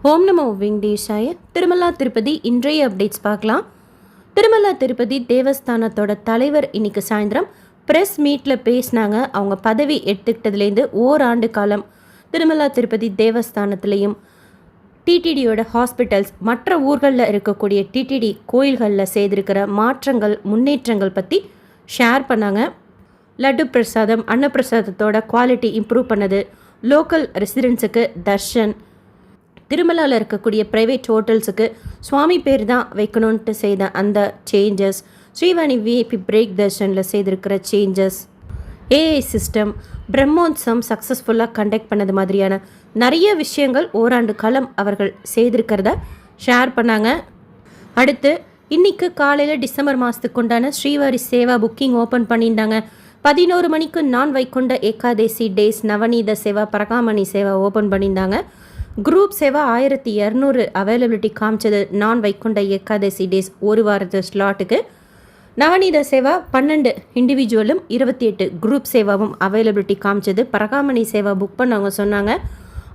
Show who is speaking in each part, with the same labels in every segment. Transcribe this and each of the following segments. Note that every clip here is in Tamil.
Speaker 1: ஓம் நமோ வெங்கடேஷாய. திருமலா திருப்பதி இன்றைய அப்டேட்ஸ் பார்க்கலாம். திருமலா திருப்பதி தேவஸ்தானத்தோட தலைவர் இன்னைக்கு சாயந்தரம் ப்ரெஸ் மீட்டில் பேசினாங்க. அவங்க பதவி எடுத்துக்கிட்டதுலேருந்து ஓராண்டு காலம் திருமலா திருப்பதி தேவஸ்தானத்துலேயும் டிடிடியோட ஹாஸ்பிட்டல்ஸ் மற்ற ஊர்களில் இருக்கக்கூடிய டிடிடி கோயில்களில் செய்திருக்கிற மாற்றங்கள் முன்னேற்றங்கள் பற்றி ஷேர் பண்ணாங்க. லட்டு பிரசாதம் அன்னப்பிரசாதத்தோட குவாலிட்டி இம்ப்ரூவ் பண்ணது, லோக்கல் ரெசிடென்ட்ஸுக்கு தர்ஷன், திருமலாவில் இருக்கக்கூடிய ப்ரைவேட் ஹோட்டல்ஸுக்கு சுவாமி பேர் தான் வைக்கணுன்ட்டு செய்த அந்த சேஞ்சஸ், ஸ்ரீவாணி விஐபி பிரேக் தர்ஷனில் செய்திருக்கிற சேஞ்சஸ், ஏஐ சிஸ்டம், பிரம்மோத்சவம் சக்ஸஸ்ஃபுல்லாக கண்டக்ட் பண்ணது மாதிரியான நிறைய விஷயங்கள் ஓராண்டு காலம் அவர்கள் செய்திருக்கிறத ஷேர் பண்ணாங்க. அடுத்து இன்றைக்கு காலையில் டிசம்பர் மாதத்துக்கு உண்டான ஸ்ரீவாரி சேவா புக்கிங் ஓப்பன் பண்ணியிருந்தாங்க. 11 மணிக்கு நான் வைகுண்ட ஏகாதேசி டேஸ் நவநீத சேவா பரகாமணி சேவா ஓப்பன் பண்ணியிருந்தாங்க. குரூப் சேவா 1200 அவைலபிலிட்டி காமிச்சது. நான் வைகுண்ட ஏகாதசி டேஸ் ஒரு வாரத்து ஸ்லாட்டுக்கு. நவநீத சேவா 12 இண்டிவிஜுவலும் 28 குரூப் சேவாவும் அவைலபிலிட்டி காமிச்சது. பரகாமணி சேவா புக் பண்ணவங்க சொன்னாங்க,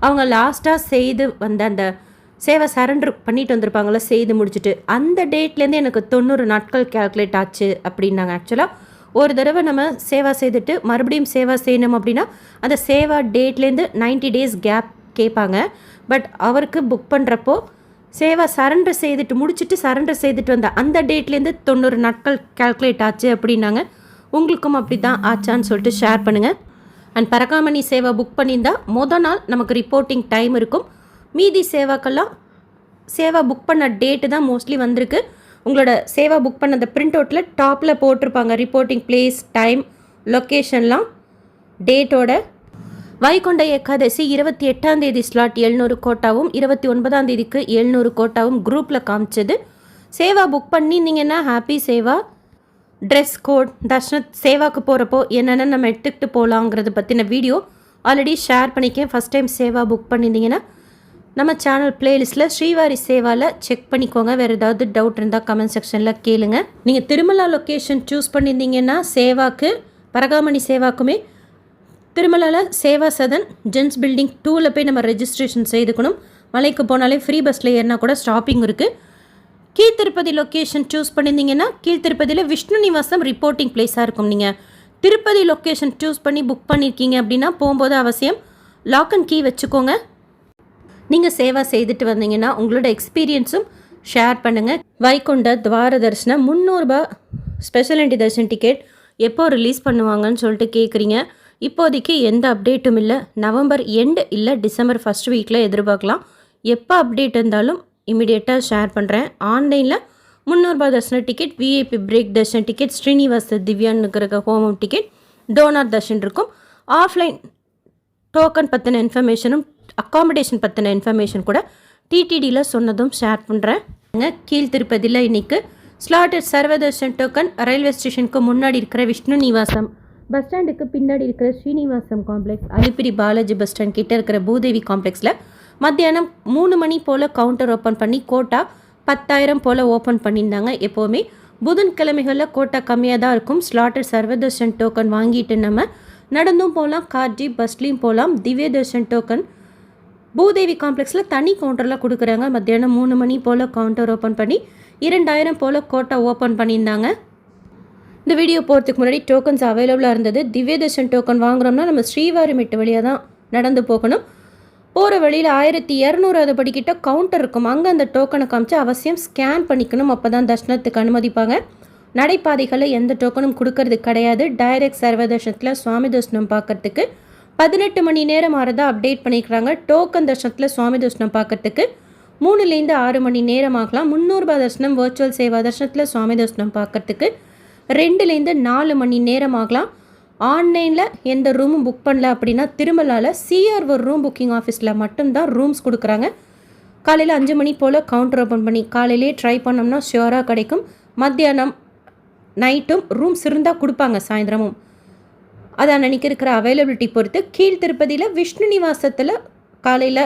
Speaker 1: அவங்க லாஸ்ட்டாக செய்து வந்த அந்த சேவை சரண்டர் பண்ணிட்டு வந்திருப்பாங்கள, செய்து முடிச்சுட்டு அந்த டேட்லேருந்து எனக்கு 90 நாட்கள் கேல்குலேட் ஆச்சு அப்படின்னாங்க. ஆக்சுவலாக ஒரு தடவை நம்ம சேவா செய்துட்டு மறுபடியும் சேவா செய்யணும் அப்படின்னா அந்த சேவா டேட்லேருந்து 90 டேஸ் கேப் கேட்பாங்க. பட் அவருக்கு புக் பண்ணுறப்போ சேவா சரண்டர் செய்துட்டு முடிச்சுட்டு சரண்டர் செய்துட்டு வந்த அந்த டேட்லேருந்து 90 நாட்கள் கேல்குலேட் ஆச்சு அப்படின்னாங்க. உங்களுக்கும் அப்படி தான் ஆச்சான்னு சொல்லிட்டு ஷேர் பண்ணுங்கள். அண்ட் பரகாமணி சேவா புக் பண்ணியிருந்தால் மொதல் நாள் நமக்கு ரிப்போர்ட்டிங் டைம் இருக்கும். மீதி சேவாக்கெல்லாம் சேவா புக் பண்ண டேட்டு தான் மோஸ்ட்லி வந்திருக்கு. உங்களோட சேவா புக் பண்ண அந்த பிரிண்ட் அவுட்டில் டாப்பில் போட்டிருப்பாங்க ரிப்போர்ட்டிங் பிளேஸ், டைம், லொக்கேஷன்லாம் டேட்டோட. வைகுண்ட ஏகாதசி 28ஆம் தேதி ஸ்லாட் 700 கோட்டாவும் 29ஆம் தேதிக்கு 700 கோட்டாவும் குரூப்பில் காமிச்சது. சேவா புக் பண்ணியிருந்தீங்கன்னா happy seva, dress code, darshana சேவாக்கு போகிறப்போ என்னென்ன நம்ம எடுத்துக்கிட்டு போகலாங்கிறது பற்றின வீடியோ ஆல்ரெடி ஷேர் பண்ணிக்கேன். ஃபஸ்ட் டைம் சேவா புக் பண்ணியிருந்தீங்கன்னா நம்ம சேனல் பிளேலிஸ்ட்டில் ஸ்ரீவாரி சேவாவில் செக் பண்ணிக்கோங்க. வேறு ஏதாவது டவுட் இருந்தால் கமெண்ட் செக்ஷனில் கேளுங்க. நீங்கள் திருமலா லொக்கேஷன் சூஸ் பண்ணியிருந்தீங்கன்னா சேவாக்கு பரகாமணி சேவாக்குமே திருமலாவில் சேவா சதன் ஜென்ஸ் பில்டிங் 2ல் போய் நம்ம ரெஜிஸ்ட்ரேஷன் செய்துக்கணும். மலைக்கு போனாலே ஃப்ரீ பஸ்ஸில் ஏறினா கூட ஸ்டாப்பிங் இருக்குது. கீழ்த்திருப்பதி லொக்கேஷன் சூஸ் பண்ணியிருந்தீங்கன்னா கீழ்த்திருப்பதியில் விஷ்ணு நிவாசம் ரிப்போர்ட்டிங் பிளேஸாக இருக்கும். நீங்கள் திருப்பதி லொக்கேஷன் சூஸ் பண்ணி புக் பண்ணியிருக்கீங்க அப்படின்னா போகும்போது அவசியம் லாக் அண்ட் கீ வச்சுக்கோங்க. நீங்கள் சேவா செய்துட்டு வந்தீங்கன்னா உங்களோட எக்ஸ்பீரியன்ஸும் ஷேர் பண்ணுங்கள். வைகுண்ட துவார தரிசனம் 300 ரூபாய் ஸ்பெஷல் என்ட்ரி தர்ஷன் டிக்கெட் எப்போ ரிலீஸ் பண்ணுவாங்கன்னு சொல்லிட்டு கேட்குறீங்க. இப்போதைக்கு எந்த அப்டேட்டும் இல்லை. நவம்பர் எண்டு இல்லை டிசம்பர் ஃபஸ்ட் வீக்கில் எதிர்பார்க்கலாம். எப்போ அப்டேட் இருந்தாலும் இமீடியட்டாக ஷேர் பண்ணுறேன். ஆன்லைனில் 300 ரூபாய் darshana ticket, VIP break darshan ticket, Srinivasa திவ்யான்னு இருக்கிற ஹோமம் டிக்கெட், டோனார் தர்ஷன் இருக்கும். ஆஃப்லைன் டோக்கன் பற்றின இன்ஃபர்மேஷனும் அக்காமடேஷன் பற்றின இன்ஃபர்மேஷன் கூட டிடிடியில் சொன்னதும் ஷேர் பண்ணுறேன். கீழ்த்திருப்பதியில் இன்றைக்கு ஸ்லாட்டட் சர்வதர்ஷன் டோக்கன் ரயில்வே ஸ்டேஷனுக்கு முன்னாடி இருக்கிற விஷ்ணு நிவாசம், பஸ் ஸ்டாண்டுக்கு பின்னாடி இருக்கிற Srinivasam complex, Alipiri Balaji bus stand கிட்டே இருக்கிற பூதேவி காம்ப்ளெக்ஸில் மத்தியானம் 3 மணி போல் கவுண்டர் ஓப்பன் பண்ணி கோட்டா 10,000 போல் ஓப்பன் பண்ணியிருந்தாங்க. எப்போவுமே புதன்கிழமைகளில் கோட்டா கம்மியாக தான் இருக்கும். ஸ்லாட்டட் சர்வதர்ஷன் டோக்கன் வாங்கிட்டு நம்ம நடந்தும் போகலாம், கார் ஜீப் பஸ்லேயும் போகலாம். திவ்ய தர்ஷன் டோக்கன் பூதேவி காம்ப்ளெக்ஸில் தனி கவுண்டரில் கொடுக்குறாங்க. மத்தியானம் 3 மணி போல் கவுண்டர் ஓப்பன் பண்ணி 2,000 போல் கோட்டா ஓப்பன் பண்ணியிருந்தாங்க. இந்த வீடியோ போகிறதுக்கு முன்னாடி டோக்கன்ஸ் அவைலபிளாக இருந்தது. திவ்ய தர்ஷன் டோக்கன் வாங்குறோம்னா நம்ம ஸ்ரீவாரி மெட்டு வழியாக தான் நடந்து போகணும். போகிற வழியில் 1200 படிக்கிட்ட கவுண்டர் இருக்கும். அங்கே அந்த டோக்கனை காமிச்சு அவசியம் ஸ்கேன் பண்ணிக்கணும். அப்போ தான் தர்ஷனத்துக்கு அனுமதிப்பாங்க. நடைபாதைகளில் எந்த டோக்கனும் கொடுக்கறது கிடையாது. டைரக்ட் சர்வதர்ஷனத்தில் சுவாமி தர்ஷனம் பார்க்கறதுக்கு 18 மணி நேரம் ஆறதா அப்டேட் பண்ணிக்கிறாங்க. டோக்கன் தர்ஷனத்தில் சுவாமி தர்ஷனம் பார்க்கறதுக்கு 3லேருந்து 6 மணி நேரம் ஆகலாம். 300 ரூபாய் தர்ஷனம் வர்ச்சுவல் சேவா தர்ஷனத்தில் சுவாமி தர்ஷனம் பார்க்கறதுக்கு 2லேருந்து 4 மணி நேரம் ஆகலாம். ஆன்லைனில் எந்த ரூமும் புக் பண்ணல அப்படின்னா திருமலாவில் சிஆர் ஒரு ரூம் புக்கிங் ஆஃபீஸில் மட்டும்தான் ரூம்ஸ் கொடுக்குறாங்க. காலையில் 5 மணி போல் கவுண்டர் ஓப்பன் பண்ணி காலையிலே ட்ரை பண்ணோம்னா ஷியோராக கிடைக்கும். மத்தியானம் நைட்டும் ரூம்ஸ் இருந்தால் கொடுப்பாங்க, சாயந்தரமும். அதான் அன்றைக்கி இருக்கிற அவைலபிலிட்டி பொறுத்து. கீழ்த்திருப்பதியில் விஷ்ணு நிவாசத்தில் காலையில்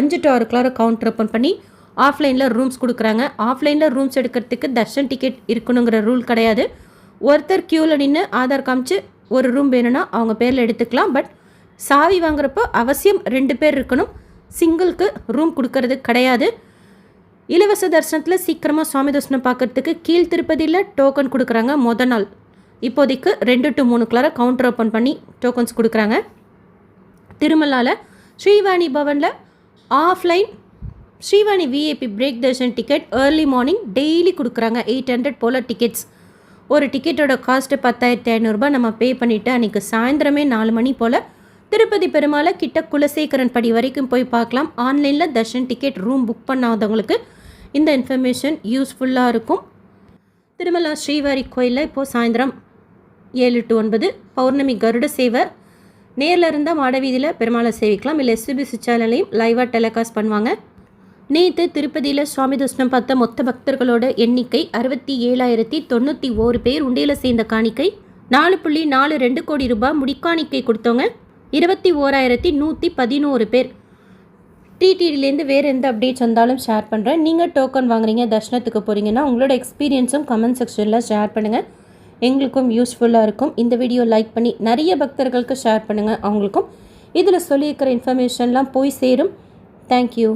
Speaker 1: 5 to 6 கவுண்டர் ஓப்பன் பண்ணி ஆஃப்லைனில் ரூம்ஸ் கொடுக்குறாங்க. ஆஃப்லைனில் ரூம்ஸ் எடுக்கிறதுக்கு தர்ஷன் டிக்கெட் இருக்கணுங்கிற ரூல் கிடையாது. ஒருத்தர் க்யூவில் நின்று ஆதார் காமிச்சு ஒரு ரூம் வேணும்னா அவங்க பேரில் எடுத்துக்கலாம். பட் சாவி வாங்குறப்போ அவசியம் 2 பேர் இருக்கணும். சிங்கிளுக்கு ரூம் கொடுக்கறது கிடையாது. இலவச தரிசனத்தில் சீக்கிரமாக சுவாமி தரிசனம் பார்க்குறதுக்கு கீழ் திருப்பதியில் டோக்கன் கொடுக்குறாங்க. மொதல் நாள் இப்போதைக்கு 2 to 3 கவுண்டர் ஓப்பன் பண்ணி டோக்கன்ஸ் கொடுக்குறாங்க. திருமலாவில் ஸ்ரீவாணி பவனில் offline Srivani VIP break darshan ticket early morning daily கொடுக்குறாங்க. 800 போல் டிக்கெட்ஸ். ஒரு டிக்கெட்டோட காஸ்ட்டு 10,500 நம்ம பே பண்ணிவிட்டு அன்றைக்கி சாயந்தரமே 4 மணி போல் திருப்பதி பெருமாளை கிட்ட குலசேகரன் படி வரைக்கும் போய் பார்க்கலாம். ஆன்லைனில் தர்ஷன் டிக்கெட் ரூம் புக் பண்ணாதவங்களுக்கு இந்த இன்ஃபர்மேஷன் யூஸ்ஃபுல்லாக இருக்கும். திருமலா ஸ்ரீவாரி கோயிலில் இப்போது சாயந்தரம் 7 to 9 பௌர்ணமி கருட சேவை. நேரில் இருந்தால் மாடவீதியில் பெருமாளை சேவிக்கலாம். இல்லை எஸ்பிபிசி சேனலையும் லைவாக டெலிகாஸ்ட் பண்ணுவாங்க. நேற்று திருப்பதியில் சுவாமி தரிசனம் பார்த்த மொத்த பக்தர்களோட எண்ணிக்கை 67,091 பேர். உண்டியில் சேர்ந்த காணிக்கை 4.42 கோடி ரூபாய். முடிக்காணிக்கை கொடுத்தவங்க 21,111 பேர். டிடிடிலேருந்து வேறு எந்த அப்டேட்ஸ் வந்தாலும் ஷேர் பண்ணுறேன். நீங்கள் டோக்கன் வாங்குறீங்க, தர்ஷனத்துக்கு போகிறீங்கன்னா உங்களோட எக்ஸ்பீரியன்ஸும் கமெண்ட் செக்ஷனில் ஷேர் பண்ணுங்கள். எங்களுக்கும் யூஸ்ஃபுல்லாக இருக்கும். இந்த வீடியோ லைக் பண்ணி நிறைய பக்தர்களுக்கு ஷேர் பண்ணுங்கள். அவங்களுக்கும் இதில் சொல்லியிருக்கிற இன்ஃபர்மேஷன்லாம் போய் சேரும். தேங்க்யூ.